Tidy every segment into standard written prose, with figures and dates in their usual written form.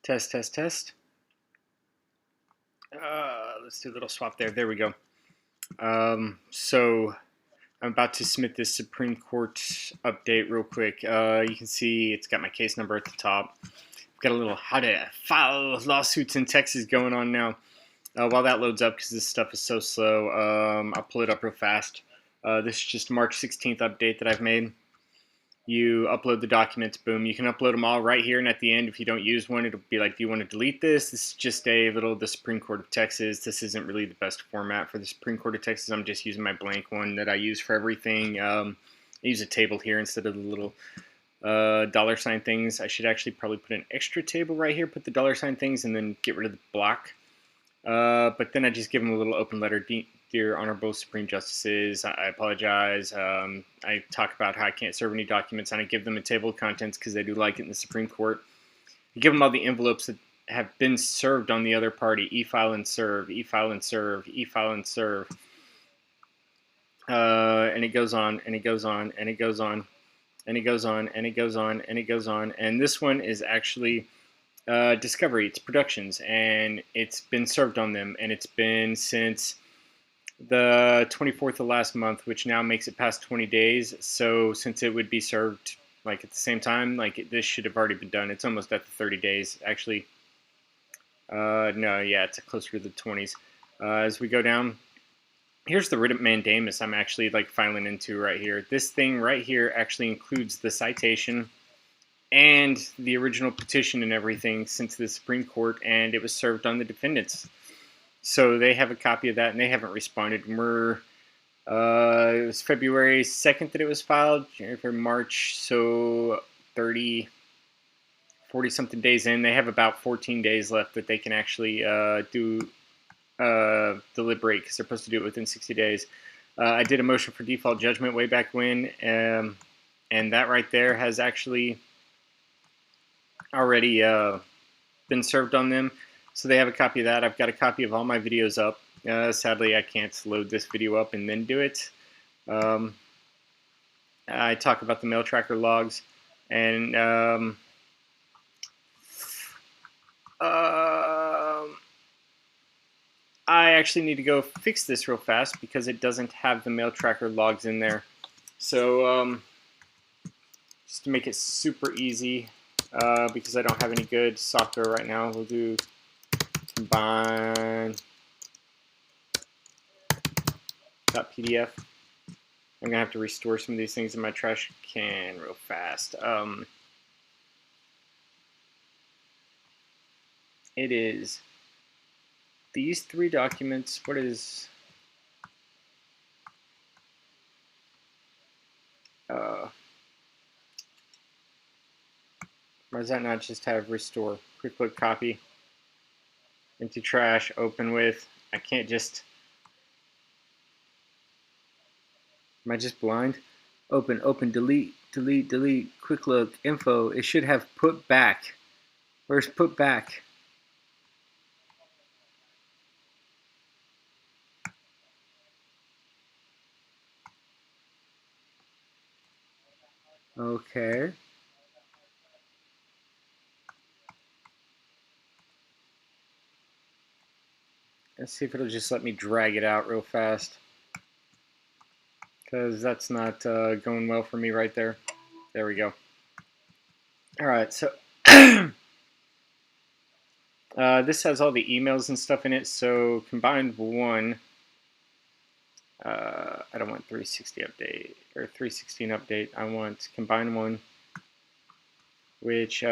Test, test, test. Let's do a little swap there. There we go. So I'm about to submit this Supreme Court update real quick. You can see it's got my case number at the top. I've got a little how to file lawsuits in Texas going on now. While that loads up, because this stuff is so slow, I'll pull it up real fast. This is just March 16th update that I've made. You upload the documents, boom. You can upload them all right here, and at the end, if you don't use one, it'll be like, do you want to delete this? This is just the Supreme Court of Texas. This isn't really the best format for the Supreme Court of Texas. I'm just using my blank one that I use for everything. I use a table here instead of the little $ things. I should actually probably put an extra table right here, put the $ things, and then get rid of the block. But then I just give them a little open letter. Dear Honorable Supreme Justices, I apologize. I talk about how I can't serve any documents, and I give them a table of contents because they do like it in the Supreme Court. I give them all the envelopes that have been served on the other party. E-file and serve, e-file and serve, e-file and serve. And it goes on, and it goes on, and it goes on, and it goes on, and it goes on, and it goes on. And this one is actually Discovery. It's Productions, and it's been served on them, and it's been since the 24th of last month, which now makes it past 20 days. So since it would be served like at the same time, like this should have already been done. It's almost at the 30 days actually. No, yeah, it's closer to the 20s. As we go down, here's the writ of mandamus I'm actually like filing into right here. This thing right here actually includes the citation and the original petition and everything since the Supreme Court, and it was served on the defendants. So they have a copy of that, and they haven't responded. It was February 2nd that it was filed, January, March, so 30, 40-something days in. They have about 14 days left that they can actually deliberate, because they're supposed to do it within 60 days. I did a motion for default judgment way back when, and that right there has actually already been served on them. So they have a copy of that. I've got a copy of all my videos up. Sadly, I can't load this video up and then do it. I talk about the mail tracker logs, and I actually need to go fix this real fast because it doesn't have the mail tracker logs in there. So just to make it super easy, because I don't have any good software right now, we'll do combine .pdf. I'm gonna have to restore some of these things in my trash can real fast. It is these 3 documents. What is why does that not just have restore? Quick look copy. Empty trash, open with. I can't just. Am I just blind? Open, open, delete, delete, delete. Quick look, info. It should have put back. Where's put back? Okay. Let's see if it'll just let me drag it out real fast, because that's not going well for me right there. There we go. All right, so this has all the emails and stuff in it. So combined one, I don't want 360 update or 316 update. I want combined one, which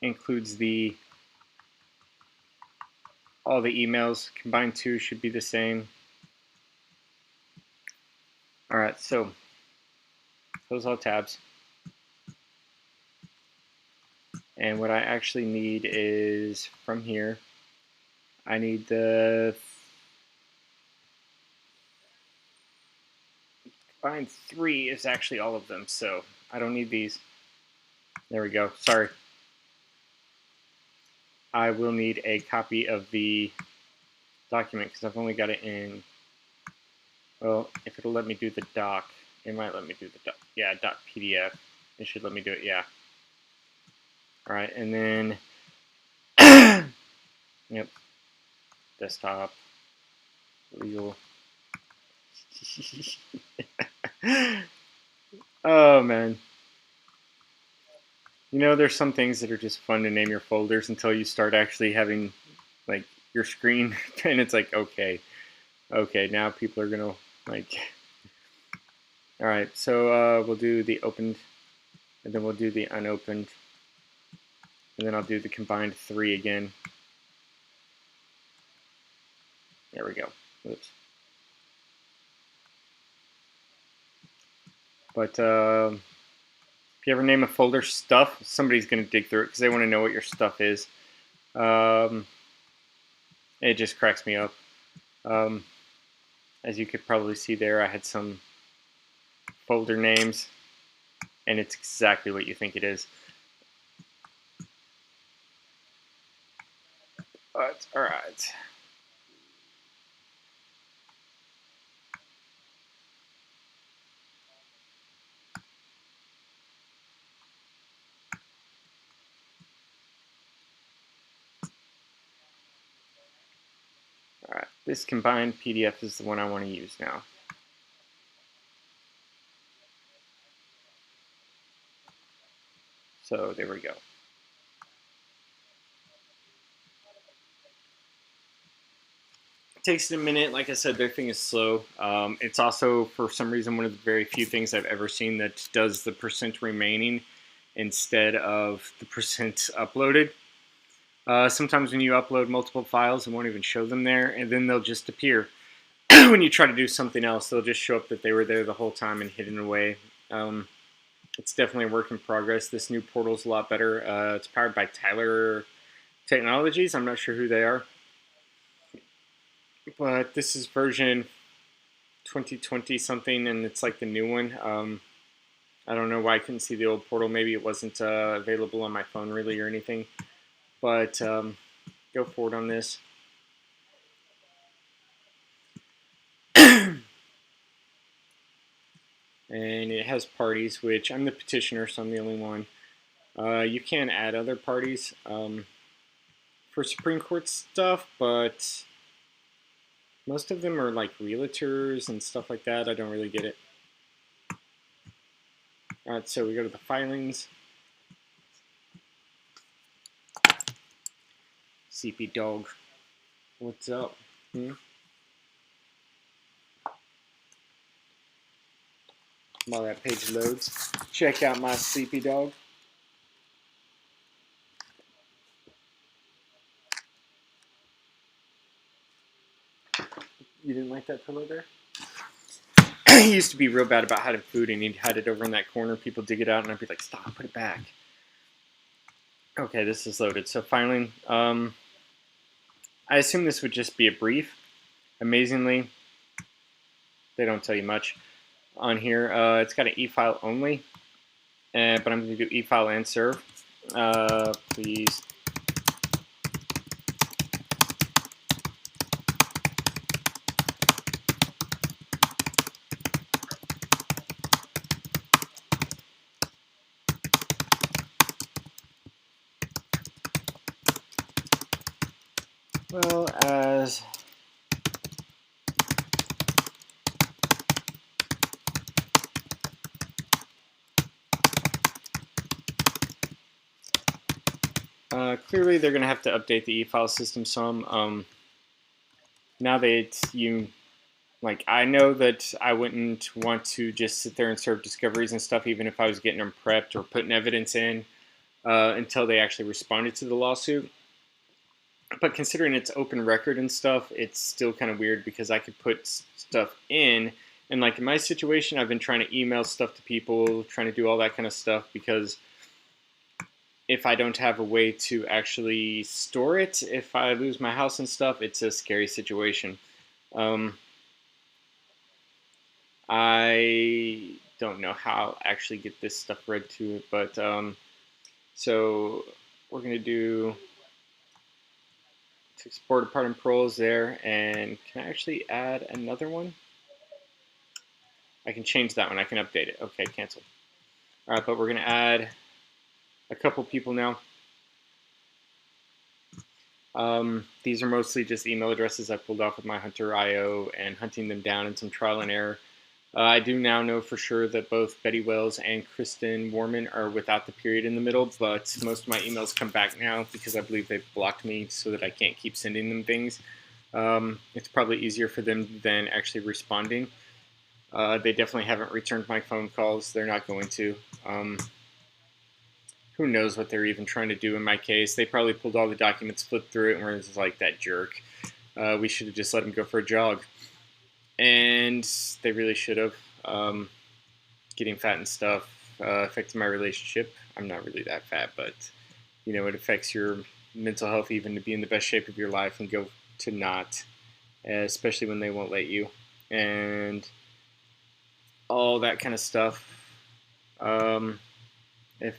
includes all the emails. Combined 2 should be the same. All right, so close all tabs. And what I actually need is from here, I need the combined 3 is actually all of them, so I don't need these. There we go. Sorry. I will need a copy of the document because I've only got it in. Well, if it'll let me do the doc, it might let me do the doc. Yeah, .pdf. It should let me do it. Yeah. All right, and then Yep. Desktop. Legal. Oh man. You know, there's some things that are just fun to name your folders until you start actually having like your screen, and it's like, okay, now people are gonna like. All right, so we'll do the opened, and then we'll do the unopened, and then I'll do the combined 3 again. There we go. Oops. But if you ever name a folder stuff, somebody's gonna dig through it because they want to know what your stuff is. It just cracks me up. As you could probably see there, I had some folder names, and it's exactly what you think it is. But all right. All right. This combined PDF is the one I want to use now. So there we go. It takes it a minute. Like I said, their thing is slow. It's also, for some reason, one of the very few things I've ever seen that does the percent remaining instead of the percent uploaded. Sometimes when you upload multiple files, it won't even show them there, and then they'll just appear. When you try to do something else, they'll just show up that they were there the whole time and hidden away. It's definitely a work in progress. This new portal's a lot better. It's powered by Tyler Technologies. I'm not sure who they are. But this is version 2020 something, and it's like the new one. I don't know why I couldn't see the old portal. Maybe it wasn't available on my phone really or anything. But go forward on this. And it has parties, which I'm the petitioner, so I'm the only one. You can add other parties for Supreme Court stuff, but most of them are like realtors and stuff like that. I don't really get it. All right, so we go to the filings. CP Dog, what's up? While that page loads, check out my sleepy dog. You didn't like that pillow there? He used to be real bad about hiding food, and he'd hide it over in that corner. People dig it out, and I'd be like, stop, put it back. Okay, this is loaded. So filing. I assume this would just be a brief. Amazingly, they don't tell you much on here. It's got an e-file only, but I'm going to do e-file and serve. Please. Well as clearly they're going to have to update the e-file system some. Now that I know that I wouldn't want to just sit there and serve discoveries and stuff, even if I was getting them prepped or putting evidence in until they actually responded to the lawsuit. But considering it's open record and stuff, it's still kind of weird because I could put stuff in. And like in my situation, I've been trying to email stuff to people, trying to do all that kind of stuff because if I don't have a way to actually store it, if I lose my house and stuff, it's a scary situation. I don't know how to actually get this stuff read to it, but so we're going to do to export apart and paroles there, and can I actually add another one? I can change that one. I can update it. Okay, cancel. All right, but we're going to add a couple people now. These are mostly just email addresses I pulled off with my Hunter IO and hunting them down in some trial and error. I do now know for sure that both Betty Wells and Kristen Warman are without the period in the middle, but most of my emails come back now because I believe they've blocked me so that I can't keep sending them things. It's probably easier for them than actually responding. They definitely haven't returned my phone calls. They're not going to. Who knows what they're even trying to do in my case. They probably pulled all the documents, flipped through it, and were just like, that jerk. We should have just let him go for a jog. And they really should have. Getting fat and stuff affected my relationship. I'm not really that fat, but it affects your mental health even to be in the best shape of your life and go to not, especially when they won't let you, and all that kind of stuff. It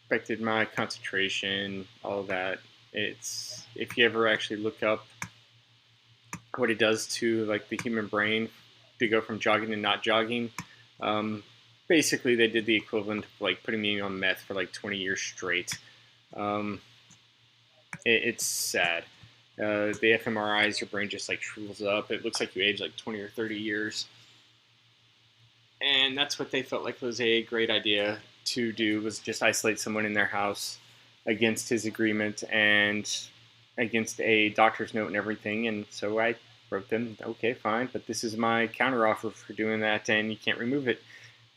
affected my concentration, all that. It's, if you ever actually look up what it does to like the human brain to go from jogging to not jogging, basically they did the equivalent of like putting me on meth for like 20 years straight. It's sad. The fMRIs, your brain just like shrivels up. It looks like you age like 20 or 30 years. And that's what they felt like was a great idea to do, was just isolate someone in their house against his agreement and against a doctor's note and everything. And so I wrote them, okay, fine, but this is my counteroffer for doing that, and you can't remove it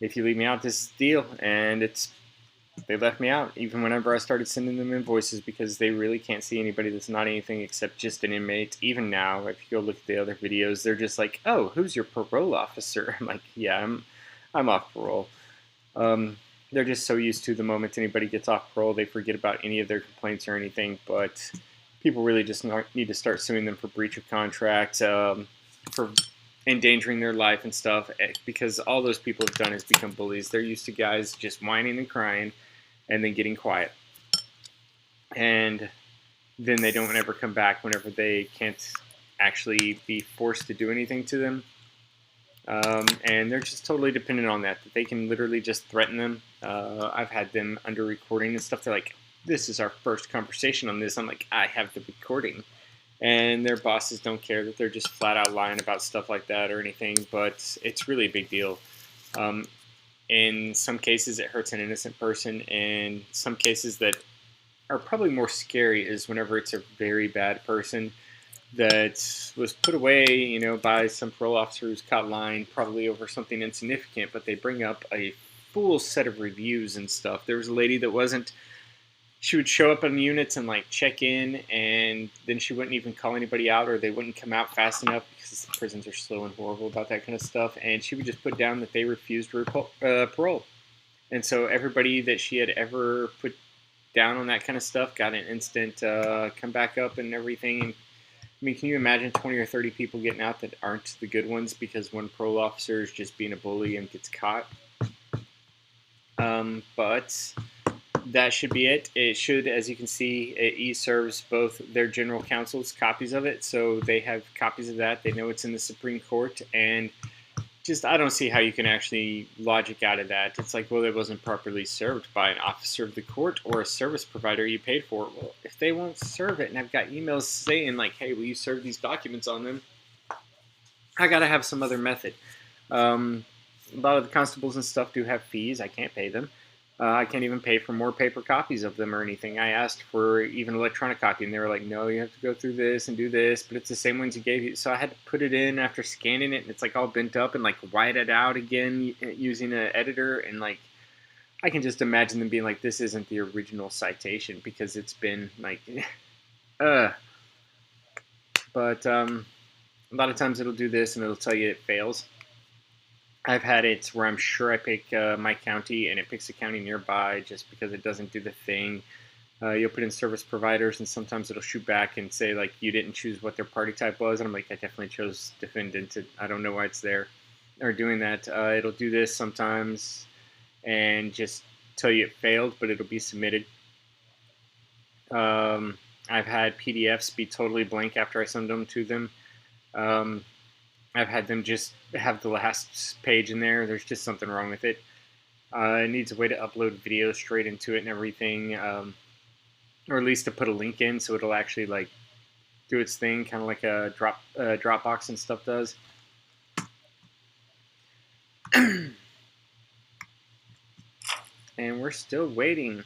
if you leave me out this deal. And they left me out even whenever I started sending them invoices, because they really can't see anybody that's not anything except just an inmate. Even now, if you go look at the other videos, they're just like, oh, who's your parole officer? I'm like, yeah, I'm off parole. They're just so used to the moment anybody gets off parole, they forget about any of their complaints or anything. But people really just need to start suing them for breach of contract, for endangering their life and stuff, because all those people have done is become bullies. They're used to guys just whining and crying and then getting quiet. And then they don't ever come back whenever they can't actually be forced to do anything to them. And they're just totally dependent on that they can literally just threaten them. I've had them under recording and stuff. They're like, this is our first conversation on this. I'm like, I have the recording. And their bosses don't care that they're just flat out lying about stuff like that or anything, but it's really a big deal. In some cases, it hurts an innocent person. In some cases that are probably more scary is whenever it's a very bad person that was put away, by some parole officer who's caught lying, probably over something insignificant, but they bring up a full set of reviews and stuff. There was a lady that wasn't, she would show up on units and like check in, and then she wouldn't even call anybody out, or they wouldn't come out fast enough because the prisons are slow and horrible about that kind of stuff. And she would just put down that they refused parole. And so everybody that she had ever put down on that kind of stuff got an instant come back up and everything. And I mean, can you imagine 20 or 30 people getting out that aren't the good ones because one parole officer is just being a bully and gets caught? But that should be it. It should, as you can see, it e-serves both their general counsels copies of it, so they have copies of that. They know it's in the Supreme Court, and just, I don't see how you can actually logic out of that. It's like, well, it wasn't properly served by an officer of the court or a service provider you paid for. Well, if they won't serve it, and I've got emails saying like, hey, will you serve these documents on them? I gotta have some other method. A lot of the constables and stuff do have fees. I can't pay them. I can't even pay for more paper copies of them or anything. I asked for even electronic copy, and they were like, no, you have to go through this and do this, but it's the same ones you gave you. So I had to put it in after scanning it, and it's like all bent up, and like white it out again using an editor. And like, I can just imagine them being like, this isn't the original citation because it's been like, But a lot of times it'll do this, and it'll tell you it fails. I've had it where I'm sure I pick my county, and it picks a county nearby just because it doesn't do the thing. You'll put in service providers, and sometimes it'll shoot back and say, like, you didn't choose what their party type was. And I'm like, I definitely chose defendant. I don't know why it's there or doing that. It'll do this sometimes and just tell you it failed, but it'll be submitted. I've had PDFs be totally blank after I send them to them. I've had them just have the last page in there. There's just something wrong with it. It needs a way to upload video straight into it and everything, or at least to put a link in so it'll actually like do its thing, kind of like a Dropbox and stuff does. And we're still waiting.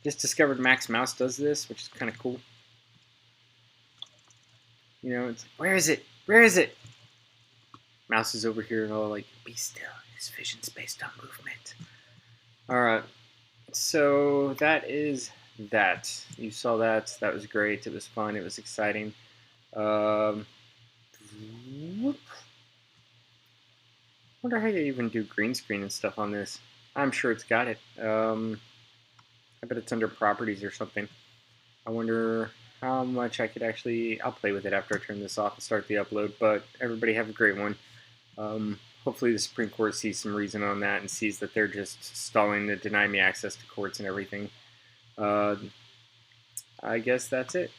Just discovered Max Mouse does this, which is kind of cool. You know, it's like, where is it? Where is it? Mouse is over here and all like, be still. His vision's based on movement. All right. So that is that. You saw that. That was great. It was fun. It was exciting. Wonder how you even do green screen and stuff on this. I'm sure it's got it. I bet it's under properties or something. I wonder how much I could actually... I'll play with it after I turn this off and start the upload. But everybody have a great one. Hopefully the Supreme Court sees some reason on that and sees that they're just stalling to deny me access to courts and everything. I guess that's it.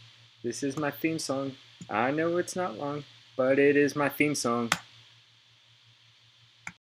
This is my theme song. I know it's not long, but it is my theme song.